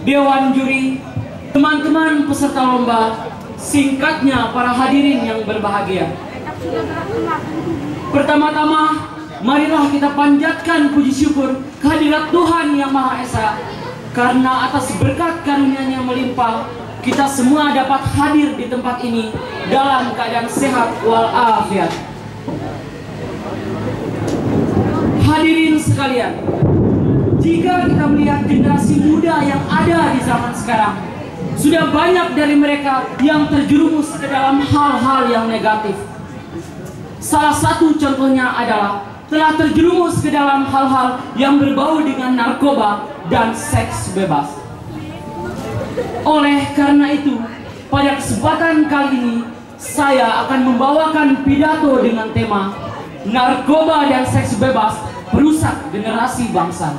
dewan juri, teman-teman peserta lomba, singkatnya para hadirin yang berbahagia. Pertama-tama, marilah kita panjatkan puji syukur kehadirat Tuhan Yang Maha Esa, karena atas berkat karunia-Nya melimpah, kita semua dapat hadir di tempat ini dalam keadaan sehat walafiat. Hadirin sekalian, jika kita melihat generasi muda yang ada di zaman sekarang, sudah banyak dari mereka yang terjerumus ke dalam hal-hal yang negatif. Salah satu contohnya adalah telah terjerumus ke dalam hal-hal yang berbau dengan narkoba dan seks bebas. Oleh karena itu, pada kesempatan kali ini, saya akan membawakan pidato dengan tema narkoba dan seks bebas merusak generasi bangsa.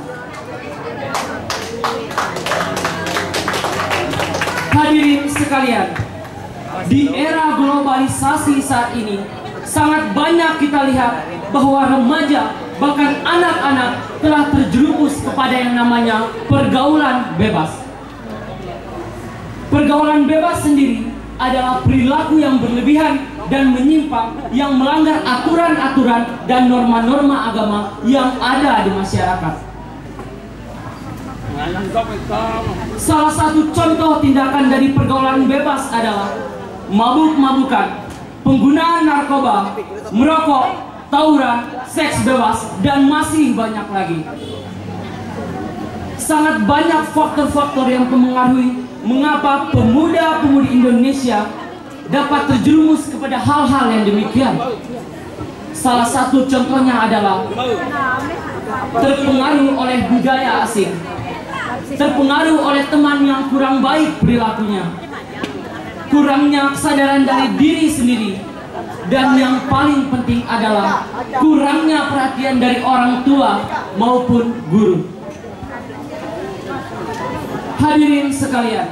Hadirin sekalian, di era globalisasi saat ini, sangat banyak kita lihat bahwa remaja, bahkan anak-anak telah terjerumus kepada yang namanya pergaulan bebas. Pergaulan bebas sendiri adalah perilaku yang berlebihan dan menyimpang yang melanggar aturan-aturan dan norma-norma agama yang ada di masyarakat. Salah satu contoh tindakan dari pergaulan bebas adalah mabuk-mabukan, penggunaan narkoba, merokok, tawuran, seks bebas, dan masih banyak lagi. Sangat banyak faktor-faktor yang mempengaruhi mengapa pemuda-pemudi Indonesia dapat terjerumus kepada hal-hal yang demikian. Salah satu contohnya adalah terpengaruh oleh budaya asing, terpengaruh oleh teman yang kurang baik perilakunya, kurangnya kesadaran dari diri sendiri, dan yang paling penting adalah kurangnya perhatian dari orang tua maupun guru. Hadirin sekalian,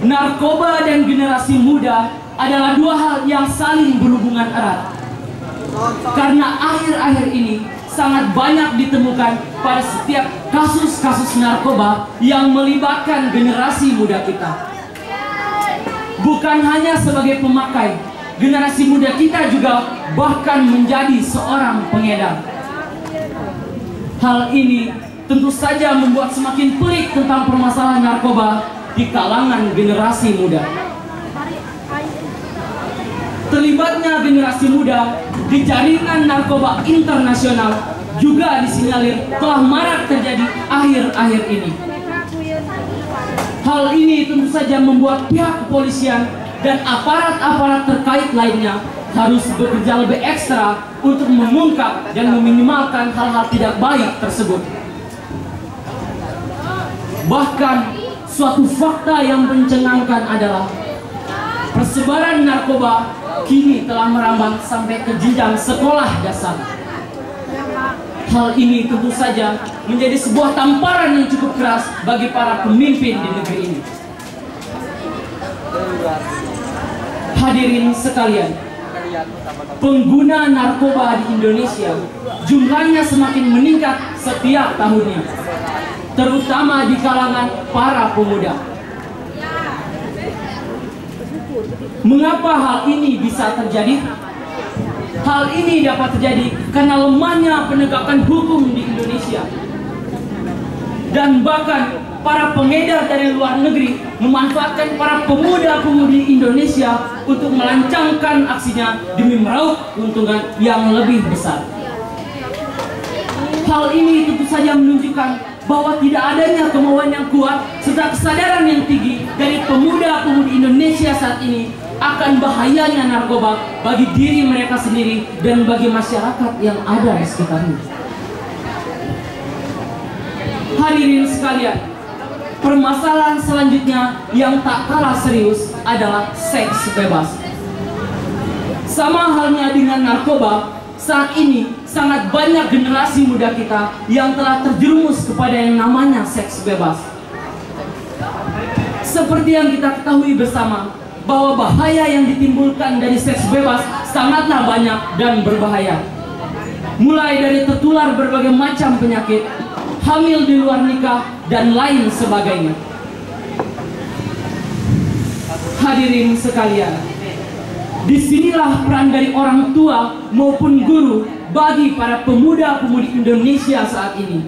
narkoba dan generasi muda adalah dua hal yang saling berhubungan erat. Karena akhir-akhir ini sangat banyak ditemukan pada setiap kasus-kasus narkoba yang melibatkan generasi muda kita. Bukan hanya sebagai pemakai, generasi muda kita juga bahkan menjadi seorang pengedar. Hal ini tentu saja membuat semakin pelik tentang permasalahan narkoba di kalangan generasi muda. Terlibatnya generasi muda di jaringan narkoba internasional juga disinyalir telah marak terjadi akhir-akhir ini. Hal ini tentu saja membuat pihak kepolisian dan aparat-aparat terkait lainnya harus bekerja lebih ekstra untuk mengungkap dan meminimalkan hal-hal tidak baik tersebut. Bahkan suatu fakta yang mencengangkan adalah persebaran narkoba kini telah merambah sampai ke jenjang sekolah dasar. Hal ini tentu saja menjadi sebuah tamparan yang cukup keras bagi para pemimpin di negeri ini. Hadirin sekalian, pengguna narkoba di Indonesia jumlahnya semakin meningkat setiap tahunnya, terutama di kalangan para pemuda. Mengapa hal ini bisa terjadi? Hal ini dapat terjadi karena lemahnya penegakan hukum di Indonesia. Dan bahkan para pengedar dari luar negeri memanfaatkan para pemuda-pemudi Indonesia untuk melancangkan aksinya demi meraup keuntungan yang lebih besar. Hal ini tentu saja menunjukkan bahwa tidak adanya kemauan yang kuat serta kesadaran yang tinggi dari pemuda-pemudi Indonesia saat ini akan bahayanya narkoba bagi diri mereka sendiri dan bagi masyarakat yang ada di sekitarnya. Hadirin sekalian, permasalahan selanjutnya yang tak kalah serius adalah seks bebas. Sama halnya dengan narkoba, saat ini sangat banyak generasi muda kita yang telah terjerumus kepada yang namanya seks bebas. Seperti yang kita ketahui bersama, bahwa bahaya yang ditimbulkan dari seks bebas sangatlah banyak dan berbahaya. Mulai dari tertular berbagai macam penyakit, hamil di luar nikah, dan lain sebagainya. Hadirin sekalian, disinilah peran dari orang tua maupun guru bagi para pemuda-pemudi Indonesia saat ini.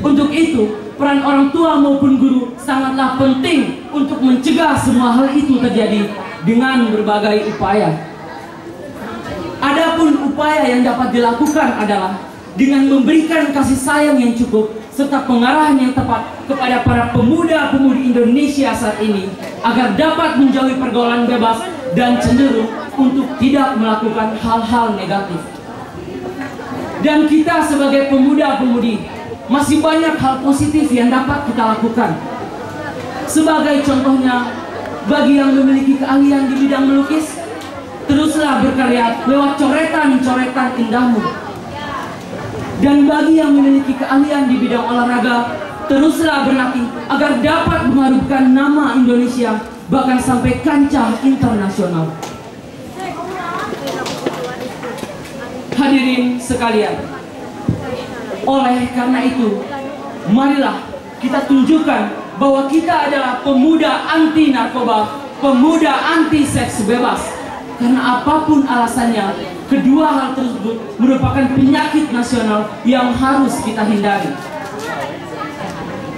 Untuk itu, peran orang tua maupun guru sangatlah penting untuk mencegah semua hal itu terjadi dengan berbagai upaya. Adapun upaya yang dapat dilakukan adalah dengan memberikan kasih sayang yang cukup serta pengarahan yang tepat kepada para pemuda-pemudi Indonesia saat ini agar dapat menjauhi pergaulan bebas dan cenderung untuk tidak melakukan hal-hal negatif. Dan kita sebagai pemuda-pemudi masih banyak hal positif yang dapat kita lakukan. Sebagai contohnya, bagi yang memiliki keahlian di bidang melukis, teruslah berkarya lewat coretan-coretan indahmu. Dan bagi yang memiliki keahlian di bidang olahraga, teruslah berlatih agar dapat mengharumkan nama Indonesia bahkan sampai kancah internasional. Hadirin sekalian, oleh karena itu, marilah kita tunjukkan bahwa kita adalah pemuda anti narkoba, pemuda anti seks bebas. Karena apapun alasannya, kedua hal tersebut merupakan penyakit nasional yang harus kita hindari.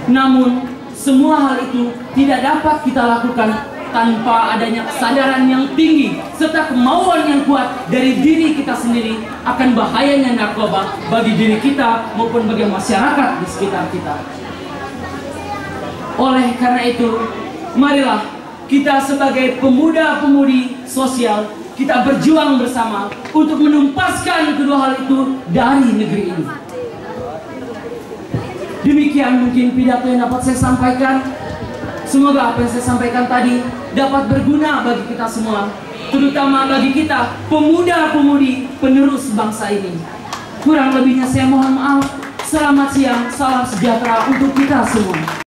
Namun, semua hal itu tidak dapat kita lakukan tanpa adanya kesadaran yang tinggi serta kemauan yang kuat dari diri kita sendiri akan bahayanya narkoba bagi diri kita maupun bagi masyarakat di sekitar kita. Oleh karena itu, marilah kita sebagai pemuda-pemudi sosial, kita berjuang bersama untuk menumpaskan kedua hal itu dari negeri ini. Demikian mungkin pidato yang dapat saya sampaikan. Semoga apa yang saya sampaikan tadi dapat berguna bagi kita semua, terutama bagi kita pemuda-pemudi penerus bangsa ini. Kurang lebihnya saya mohon maaf. Selamat siang, salam sejahtera untuk kita semua.